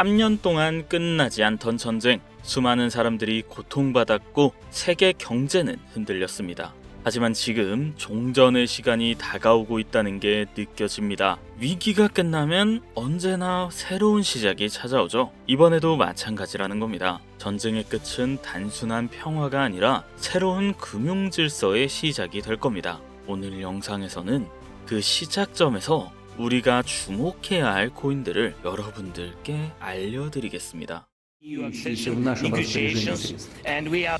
3년 동안 끝나지 않던 전쟁, 수많은 사람들이 고통받았고 세계 경제는 흔들렸습니다. 하지만 지금 종전의 시간이 다가오고 있다는 게 느껴집니다. 위기가 끝나면 언제나 새로운 시작이 찾아오죠. 이번에도 마찬가지라는 겁니다. 전쟁의 끝은 단순한 평화가 아니라 새로운 금융 질서의 시작이 될 겁니다. 오늘 영상에서는 그 시작점에서 우리가 주목해야 할 코인들을 여러분들께 알려드리겠습니다.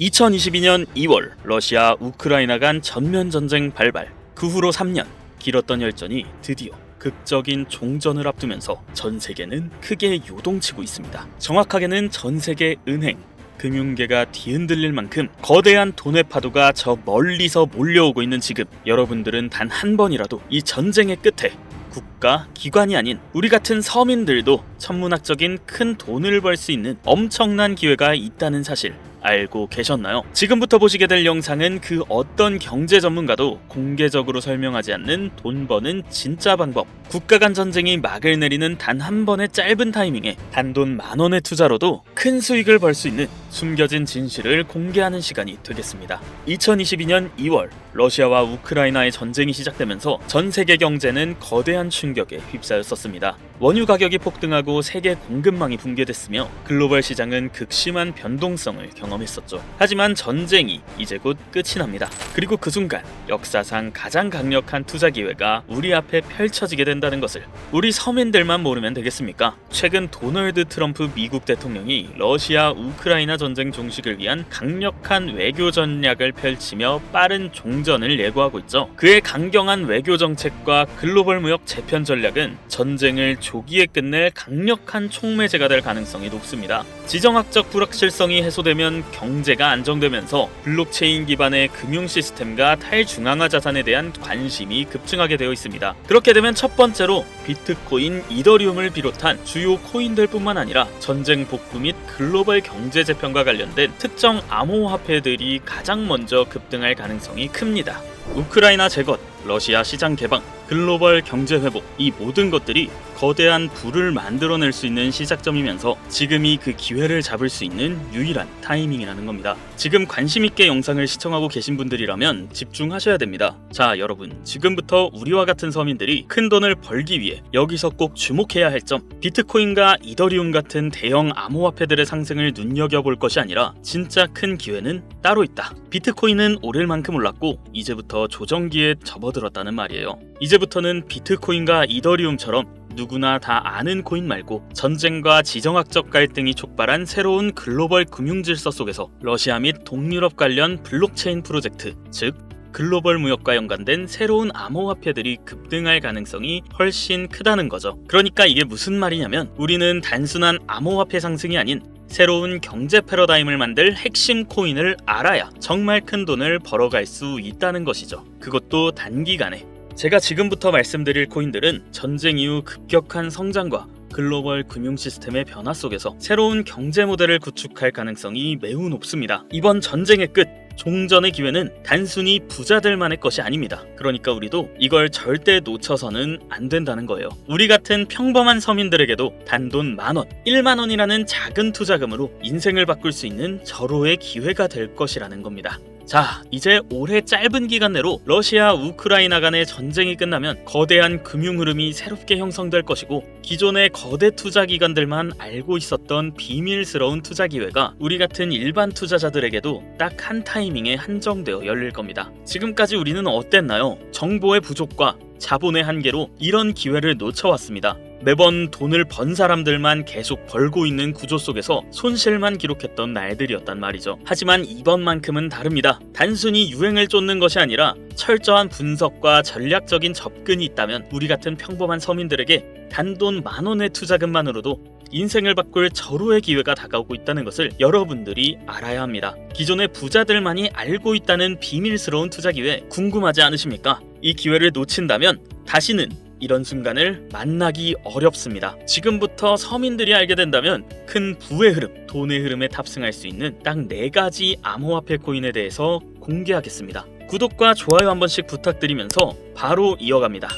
2022년 2월 러시아 우크라이나 간 전면 전쟁 발발. 그 후로 3년 길었던 열전이 드디어 극적인 종전을 앞두면서 전 세계는 크게 요동치고 있습니다. 정확하게는 전 세계 은행, 금융계가 뒤흔들릴 만큼 거대한 돈의 파도가 저 멀리서 몰려오고 있는 지금, 여러분들은 단 한 번이라도 이 전쟁의 끝에 국가, 기관이 아닌 우리 같은 서민들도 천문학적인 큰 돈을 벌 수 있는 엄청난 기회가 있다는 사실 알고 계셨나요? 지금부터 보시게 될 영상은 그 어떤 경제 전문가도 공개적으로 설명하지 않는 돈 버는 진짜 방법, 국가 간 전쟁이 막을 내리는 단 한 번의 짧은 타이밍에 단돈 10,000원의 투자로도 큰 수익을 벌 수 있는 숨겨진 진실을 공개하는 시간이 되겠습니다. 2022년 2월 러시아와 우크라이나의 전쟁이 시작되면서 전 세계 경제는 거대한 충격에 휩싸였었습니다. 원유 가격이 폭등하고 세계 공급망이 붕괴됐으며 글로벌 시장은 극심한 변동성을 경험했었죠. 하지만 전쟁이 이제 곧 끝이 납니다. 그리고 그 순간 역사상 가장 강력한 투자 기회가 우리 앞에 펼쳐지게 된다는 것을 우리 서민들만 모르면 되겠습니까? 최근 도널드 트럼프 미국 대통령이 러시아 우크라이나 전쟁 종식을 위한 강력한 외교 전략을 펼치며 빠른 종전을 예고하고 있죠. 그의 강경한 외교 정책과 글로벌 무역 재편 전략은 전쟁을 조기에 끝낼 강력한 촉매제가 될 가능성이 높습니다. 지정학적 불확실성이 해소되면 경제가 안정되면서 블록체인 기반의 금융 시스템과 탈중앙화 자산에 대한 관심이 급증하게 되어 있습니다. 그렇게 되면 첫 번째로 비트코인, 이더리움을 비롯한 주요 코인들 뿐만 아니라 전쟁 복구 및 글로벌 경제 재편과 관련된 특정 암호화폐들이 가장 먼저 급등할 가능성이 큽니다. 우크라이나 재건, 러시아 시장 개방, 글로벌 경제 회복, 이 모든 것들이 거대한 부를 만들어낼 수 있는 시작점이면서 지금이 그 기회를 잡을 수 있는 유일한 타이밍이라는 겁니다. 지금 관심있게 영상을 시청하고 계신 분들이라면 집중하셔야 됩니다. 자, 여러분, 지금부터 우리와 같은 서민들이 큰 돈을 벌기 위해 여기서 꼭 주목해야 할 점, 비트코인과 이더리움 같은 대형 암호화폐들의 상승을 눈여겨볼 것이 아니라 진짜 큰 기회는 따로 있다. 비트코인은 오를 만큼 올랐고 이제부터 조정기에 접어들었다는 말이에요. 이제부터는 비트코인과 이더리움처럼 누구나 다 아는 코인 말고 전쟁과 지정학적 갈등이 촉발한 새로운 글로벌 금융 질서 속에서 러시아 및 동유럽 관련 블록체인 프로젝트, 즉 글로벌 무역과 연관된 새로운 암호화폐들이 급등할 가능성이 훨씬 크다는 거죠. 그러니까 이게 무슨 말이냐면 우리는 단순한 암호화폐 상승이 아닌 새로운 경제 패러다임을 만들 핵심 코인을 알아야 정말 큰 돈을 벌어갈 수 있다는 것이죠. 그것도 단기간에. 제가 지금부터 말씀드릴 코인들은 전쟁 이후 급격한 성장과 글로벌 금융 시스템의 변화 속에서 새로운 경제 모델을 구축할 가능성이 매우 높습니다. 이번 전쟁의 끝, 종전의 기회는 단순히 부자들만의 것이 아닙니다. 그러니까 우리도 이걸 절대 놓쳐서는 안 된다는 거예요. 우리 같은 평범한 서민들에게도 단돈 10,000원, 10,000원이라는 작은 투자금으로 인생을 바꿀 수 있는 절호의 기회가 될 것이라는 겁니다. 자, 이제 올해 짧은 기간 내로 러시아, 우크라이나 간의 전쟁이 끝나면 거대한 금융 흐름이 새롭게 형성될 것이고 기존의 거대 투자 기관들만 알고 있었던 비밀스러운 투자 기회가 우리 같은 일반 투자자들에게도 딱 한 타이밍에 한정되어 열릴 겁니다. 지금까지 우리는 어땠나요? 정보의 부족과 자본의 한계로 이런 기회를 놓쳐왔습니다. 매번 돈을 번 사람들만 계속 벌고 있는 구조 속에서 손실만 기록했던 날들이었단 말이죠. 하지만 이번만큼은 다릅니다. 단순히 유행을 쫓는 것이 아니라 철저한 분석과 전략적인 접근이 있다면 우리 같은 평범한 서민들에게 단돈 10,000원의 투자금만으로도 인생을 바꿀 절호의 기회가 다가오고 있다는 것을 여러분들이 알아야 합니다. 기존의 부자들만이 알고 있다는 비밀스러운 투자 기회 궁금하지 않으십니까? 이 기회를 놓친다면 다시는 이런 순간을 만나기 어렵습니다. 지금부터 서민들이 알게 된다면 큰 부의 흐름, 돈의 흐름에 탑승할 수 있는 딱 4가지 암호화폐 코인에 대해서 공개하겠습니다. 구독과 좋아요 한 번씩 부탁드리면서 바로 이어갑니다.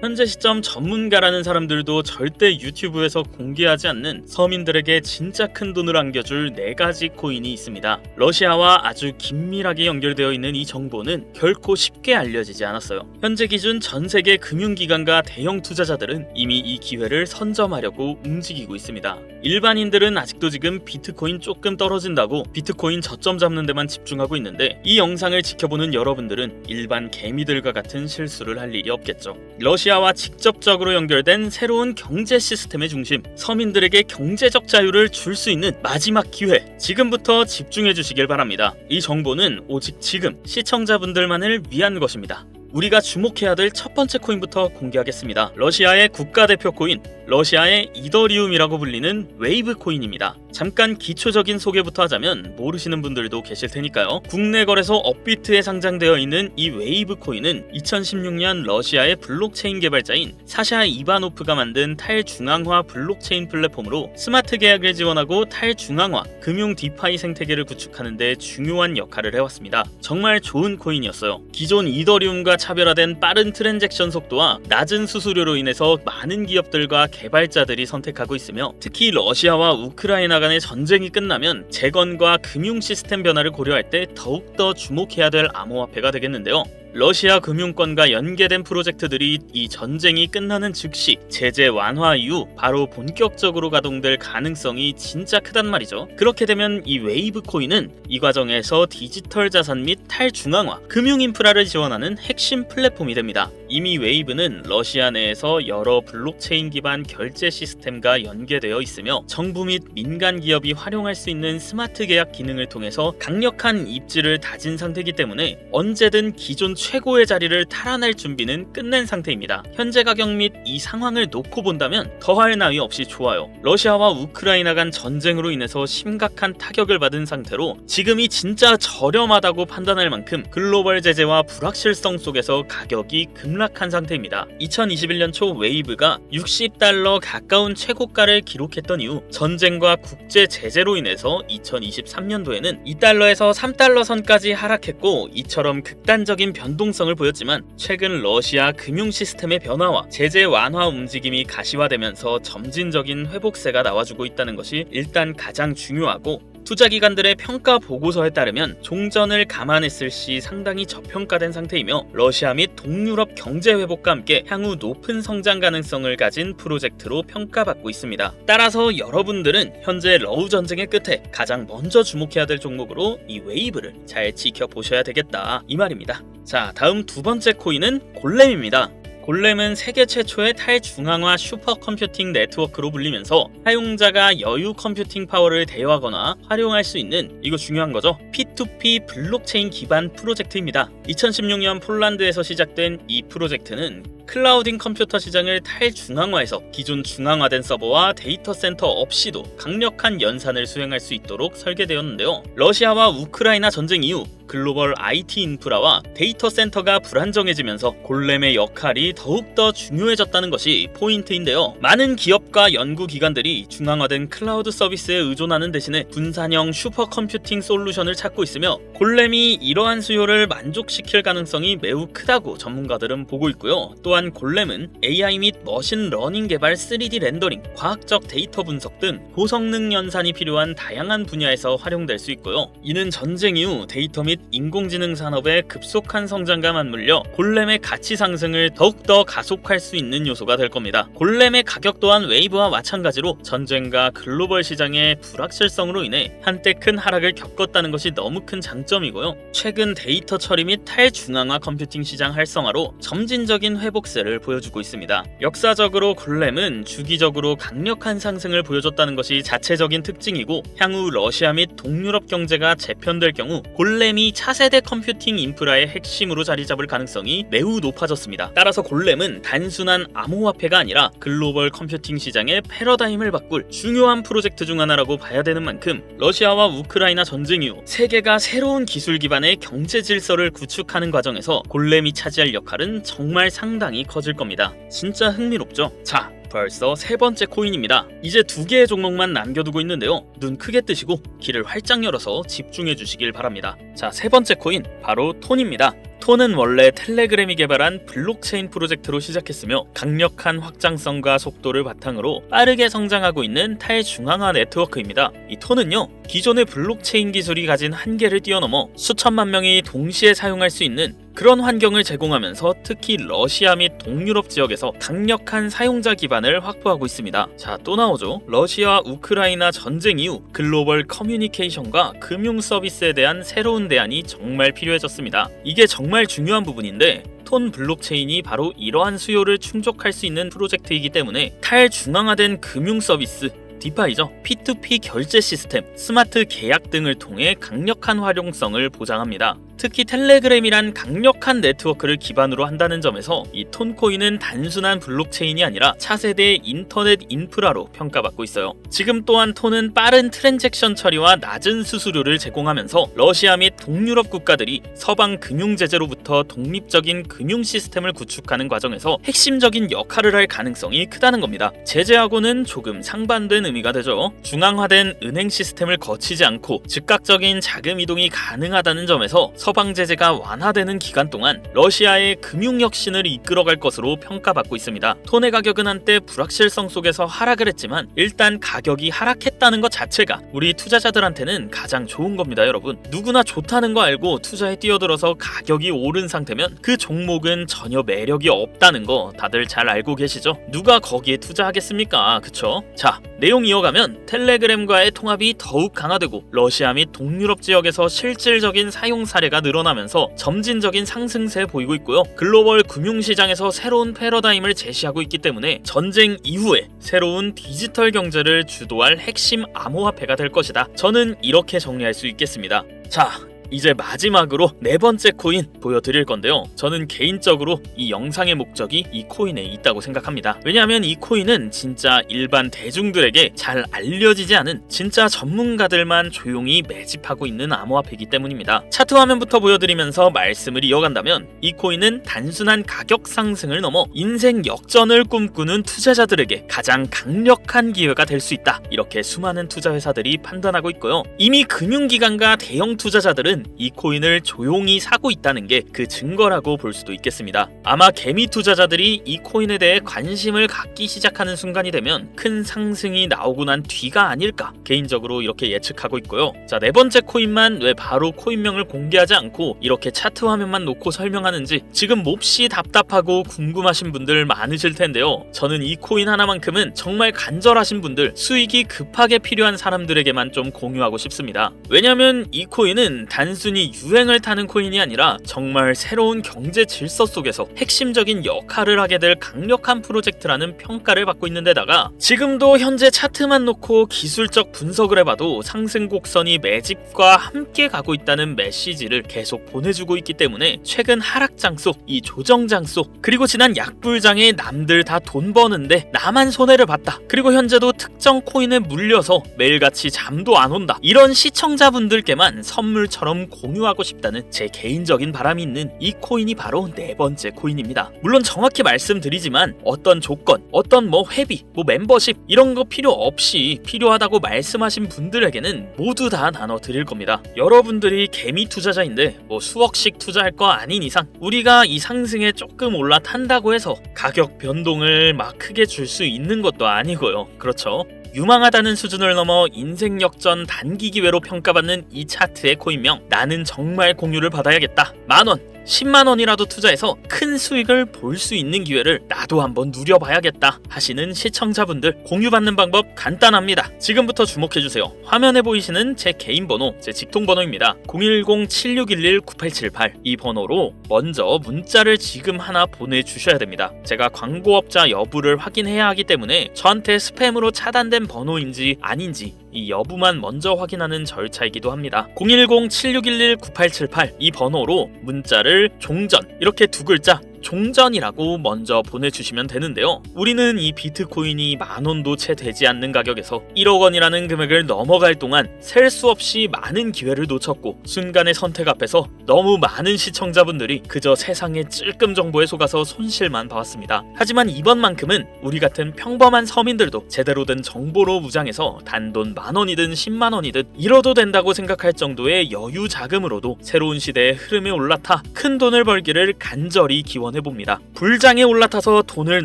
현재 시점 전문가라는 사람들도 절대 유튜브에서 공개하지 않는 서민들에게 진짜 큰 돈을 안겨줄 4가지 코인이 있습니다. 러시아와 아주 긴밀하게 연결되어 있는 이 정보는 결코 쉽게 알려지지 않았어요. 현재 기준 전 세계 금융기관과 대형 투자자들은 이미 이 기회를 선점하려고 움직이고 있습니다. 일반인들은 아직도 지금 비트코인 조금 떨어진다고 비트코인 저점 잡는 데만 집중하고 있는데, 이 영상을 지켜보는 여러분들은 일반 개미들과 같은 실수를 할 일이 없겠죠. 러시아와 직접적으로 연결된 새로운 경제 시스템의 중심, 서민들에게 경제적 자유를 줄 수 있는 마지막 기회, 지금부터 집중해 주시길 바랍니다. 이 정보는 오직 지금 시청자분들만을 위한 것입니다. 우리가 주목해야 될 첫 번째 코인부터 공개하겠습니다. 러시아의 국가대표 코인, 러시아의 이더리움이라고 불리는 웨이브 코인입니다. 잠깐 기초적인 소개부터 하자면 모르시는 분들도 계실 테니까요. 국내 거래소 업비트에 상장되어 있는 이 웨이브 코인은 2016년 러시아의 블록체인 개발자인 사샤 이바노프가 만든 탈중앙화 블록체인 플랫폼으로 스마트 계약을 지원하고 탈중앙화, 금융 디파이 생태계를 구축하는 데 중요한 역할을 해왔습니다. 정말 좋은 코인이었어요. 기존 이더리움과 차별화된 빠른 트랜잭션 속도와 낮은 수수료로 인해서 많은 기업들과 개발자들이 선택하고 있으며, 특히 러시아와 우크라이나 간의 전쟁이 끝나면 재건과 금융 시스템 변화를 고려할 때 더욱더 주목해야 될 암호화폐가 되겠는데요. 러시아 금융권과 연계된 프로젝트들이 이 전쟁이 끝나는 즉시 제재 완화 이후 바로 본격적으로 가동될 가능성이 진짜 크단 말이죠. 그렇게 되면 이 웨이브 코인은 이 과정에서 디지털 자산 및 탈중앙화, 금융 인프라를 지원하는 핵심 플랫폼이 됩니다. 이미 웨이브는 러시아 내에서 여러 블록체인 기반 결제 시스템과 연계되어 있으며, 정부 및 민간 기업이 활용할 수 있는 스마트 계약 기능을 통해서 강력한 입지를 다진 상태이기 때문에 언제든 기존 최고의 자리를 탈환할 준비는 끝낸 상태입니다. 현재 가격 및 이 상황을 놓고 본다면 더할 나위 없이 좋아요. 러시아와 우크라이나 간 전쟁으로 인해서 심각한 타격을 받은 상태로 지금이 진짜 저렴하다고 판단할 만큼 글로벌 제재와 불확실성 속에서 가격이 급락한 상태입니다. 2021년 초 웨이브가 60달러 가까운 최고가를 기록했던 이후 전쟁과 국제 제재로 인해서 2023년도에는 2달러에서 3달러 선까지 하락했고, 이처럼 극단적인 변동성을 보였지만 최근 러시아 금융 시스템의 변화와 제재 완화 움직임이 가시화되면서 점진적인 회복세가 나와주고 있다는 것이 일단 가장 중요하고, 투자기관들의 평가 보고서에 따르면 종전을 감안했을 시 상당히 저평가된 상태이며, 러시아 및 동유럽 경제 회복과 함께 향후 높은 성장 가능성을 가진 프로젝트로 평가받고 있습니다. 따라서 여러분들은 현재 러우 전쟁의 끝에 가장 먼저 주목해야 될 종목으로 이 웨이브를 잘 지켜보셔야 되겠다, 이 말입니다. 자, 다음 두 번째 코인은 골렘입니다. 골렘은 세계 최초의 탈중앙화 슈퍼컴퓨팅 네트워크로 불리면서 사용자가 여유 컴퓨팅 파워를 대여하거나 활용할 수 있는, 이거 중요한 거죠, P2P 블록체인 기반 프로젝트입니다. 2016년 폴란드에서 시작된 이 프로젝트는 클라우딩 컴퓨터 시장을 탈중앙화해서 기존 중앙화된 서버와 데이터 센터 없이도 강력한 연산을 수행할 수 있도록 설계되었는데요. 러시아와 우크라이나 전쟁 이후 글로벌 IT 인프라와 데이터 센터가 불안정해지면서 골렘의 역할이 더욱더 중요해졌다는 것이 포인트인데요. 많은 기업과 연구기관들이 중앙화된 클라우드 서비스에 의존하는 대신에 분산형 슈퍼컴퓨팅 솔루션을 찾고 있으며, 골렘이 이러한 수요를 만족시킬 가능성이 매우 크다고 전문가들은 보고 있고요. 또한 골렘은 AI 및 머신러닝 개발, 3D 렌더링, 과학적 데이터 분석 등 고성능 연산이 필요한 다양한 분야에서 활용될 수 있고요. 이는 전쟁 이후 데이터 및 인공지능 산업의 급속한 성장과 맞물려 골렘의 가치 상승을 더욱더 가속할 수 있는 요소가 될 겁니다. 골렘의 가격 또한 웨이브와 마찬가지로 전쟁과 글로벌 시장의 불확실성으로 인해 한때 큰 하락을 겪었다는 것이 너무 큰 장점이고요. 최근 데이터 처리 및 탈중앙화 컴퓨팅 시장 활성화로 점진적인 회복세를 보여주고 있습니다. 역사적으로 골렘은 주기적으로 강력한 상승을 보여줬다는 것이 자체적인 특징이고, 향후 러시아 및 동유럽 경제가 재편될 경우 골렘이 차세대 컴퓨팅 인프라의 핵심으로 자리 잡을 가능성이 매우 높아졌습니다. 따라서 골렘은 단순한 암호화폐가 아니라 글로벌 컴퓨팅 시장의 패러다임을 바꿀 중요한 프로젝트 중 하나라고 봐야 되는 만큼, 러시아와 우크라이나 전쟁 이후 세계가 새로운 기술 기반의 경제 질서를 구축하는 과정에서 골렘이 차지할 역할은 정말 상당히 커질 겁니다. 진짜 흥미롭죠? 자, 벌써 세 번째 코인입니다. 이제 두 개의 종목만 남겨두고 있는데요. 눈 크게 뜨시고 귀를 활짝 열어서 집중해 주시길 바랍니다. 자, 세 번째 코인 바로 톤입니다. 톤은 원래 텔레그램이 개발한 블록체인 프로젝트로 시작했으며 강력한 확장성과 속도를 바탕으로 빠르게 성장하고 있는 탈중앙화 네트워크입니다. 이 톤은요, 기존의 블록체인 기술이 가진 한계를 뛰어넘어 수천만 명이 동시에 사용할 수 있는 그런 환경을 제공하면서 특히 러시아 및 동유럽 지역에서 강력한 사용자 기반을 확보하고 있습니다. 자, 또 나오죠. 러시아 우크라이나 전쟁 이후 글로벌 커뮤니케이션과 금융 서비스에 대한 새로운 대안이 정말 필요해졌습니다. 이게 정말 중요한 부분인데 톤 블록체인이 바로 이러한 수요를 충족할 수 있는 프로젝트이기 때문에 탈중앙화된 금융 서비스, 디파이죠. P2P 결제 시스템, 스마트 계약 등을 통해 강력한 활용성을 보장합니다. 특히 텔레그램이란 강력한 네트워크를 기반으로 한다는 점에서 이 톤코인은 단순한 블록체인이 아니라 차세대 인터넷 인프라로 평가받고 있어요. 지금 또한 톤은 빠른 트랜잭션 처리와 낮은 수수료를 제공하면서 러시아 및 동유럽 국가들이 서방 금융 제재로부터 독립적인 금융 시스템을 구축하는 과정에서 핵심적인 역할을 할 가능성이 크다는 겁니다. 제재하고는 조금 상반된 의미가 되죠. 중앙화된 은행 시스템을 거치지 않고 즉각적인 자금 이동이 가능하다는 점에서 서방 제재가 완화되는 기간 동안 러시아의 금융 혁신을 이끌어갈 것으로 평가받고 있습니다. 톤의 가격은 한때 불확실성 속에서 하락을 했지만 일단 가격이 하락했다는 것 자체가 우리 투자자들한테는 가장 좋은 겁니다, 여러분. 누구나 좋다는 거 알고 투자에 뛰어들어서 가격이 오른 상태면 그 종목은 전혀 매력이 없다는 거 다들 잘 알고 계시죠? 누가 거기에 투자하겠습니까? 그쵸? 자, 내용 이어가면 텔레그램과의 통합이 더욱 강화되고 러시아 및 동유럽 지역에서 실질적인 사용 사례가 늘어나면서 점진적인 상승세 보이고 있고요. 글로벌 금융시장에서 새로운 패러다임을 제시하고 있기 때문에 전쟁 이후에 새로운 디지털 경제를 주도할 핵심 암호화폐가 될 것이다. 저는 이렇게 정리할 수 있겠습니다. 자, 이제 마지막으로 네 번째 코인 보여드릴 건데요. 저는 개인적으로 이 영상의 목적이 이 코인에 있다고 생각합니다. 왜냐하면 이 코인은 진짜 일반 대중들에게 잘 알려지지 않은 진짜 전문가들만 조용히 매집하고 있는 암호화폐이기 때문입니다. 차트 화면부터 보여드리면서 말씀을 이어간다면 이 코인은 단순한 가격 상승을 넘어 인생 역전을 꿈꾸는 투자자들에게 가장 강력한 기회가 될 수 있다. 이렇게 수많은 투자 회사들이 판단하고 있고요. 이미 금융기관과 대형 투자자들은 이 코인을 조용히 사고 있다는 게 그 증거라고 볼 수도 있겠습니다. 아마 개미 투자자들이 이 코인에 대해 관심을 갖기 시작하는 순간이 되면 큰 상승이 나오고 난 뒤가 아닐까 개인적으로 이렇게 예측하고 있고요. 자, 네 번째 코인만 왜 바로 코인명을 공개하지 않고 이렇게 차트 화면만 놓고 설명하는지 지금 몹시 답답하고 궁금하신 분들 많으실 텐데요. 저는 이 코인 하나만큼은 정말 간절하신 분들, 수익이 급하게 필요한 사람들에게만 좀 공유하고 싶습니다. 왜냐면 이 코인은 단순히 유행을 타는 코인이 아니라 정말 새로운 경제 질서 속에서 핵심적인 역할을 하게 될 강력한 프로젝트라는 평가를 받고 있는 데다가 지금도 현재 차트만 놓고 기술적 분석을 해봐도 상승 곡선이 매집과 함께 가고 있다는 메시지를 계속 보내주고 있기 때문에 최근 하락장 속, 이 조정장 속, 그리고 지난 약불장에 남들 다 돈 버는데 나만 손해를 봤다, 그리고 현재도 특정 코인에 물려서 매일같이 잠도 안 온다, 이런 시청자분들께만 선물처럼 공유하고 싶다는 제 개인적인 바람이 있는 이 코인이 바로 네 번째 코인입니다. 물론 정확히 말씀드리지만 어떤 조건, 어떤 회비, 멤버십 이런 거 필요 없이 필요하다고 말씀하신 분들에게는 모두 다 나눠 드릴 겁니다. 여러분들이 개미 투자자인데 수억씩 투자할 거 아닌 이상 우리가 이 상승에 조금 올라탄다고 해서 가격 변동을 막 크게 줄 수 있는 것도 아니고요. 그렇죠? 유망하다는 수준을 넘어 인생 역전 단기 기회로 평가받는 이 차트의 코인명, 나는 정말 공유를 받아야겠다. 10,000원, 10만원이라도 투자해서 큰 수익을 볼 수 있는 기회를 나도 한번 누려봐야겠다 하시는 시청자분들, 공유받는 방법 간단합니다. 지금부터 주목해주세요. 화면에 보이시는 제 개인 번호, 제 직통번호입니다. 010-7611-9878 이 번호로 먼저 문자를 지금 하나 보내주셔야 됩니다. 제가 광고업자 여부를 확인해야 하기 때문에 저한테 스팸으로 차단된 번호인지 아닌지 이 여부만 먼저 확인하는 절차이기도 합니다. 010-7611-9878 이 번호로 문자를 종전, 이렇게 두 글자 종전이라고 먼저 보내주시면 되는데요. 우리는 이 비트코인이 10,000원도 채 되지 않는 가격에서 1억 원이라는 금액을 넘어갈 동안 셀 수 없이 많은 기회를 놓쳤고, 순간의 선택 앞에서 너무 많은 시청자분들이 그저 세상의 찔끔 정보에 속아서 손실만 봐왔습니다. 하지만 이번만큼은 우리 같은 평범한 서민들도 제대로 된 정보로 무장해서 단돈 10,000원이든 100,000원이든 잃어도 된다고 생각할 정도의 여유 자금으로도 새로운 시대의 흐름에 올라타 큰 돈을 벌기를 간절히 기원해봅니다. 불장에 올라타서 돈을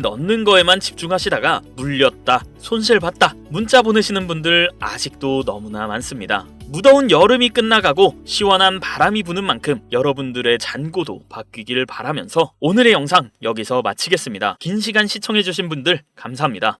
넣는 거에만 집중하시다가 물렸다, 손실봤다 문자 보내시는 분들 아직도 너무나 많습니다. 무더운 여름이 끝나가고 시원한 바람이 부는 만큼 여러분들의 잔고도 바뀌길 바라면서 오늘의 영상 여기서 마치겠습니다. 긴 시간 시청해주신 분들 감사합니다.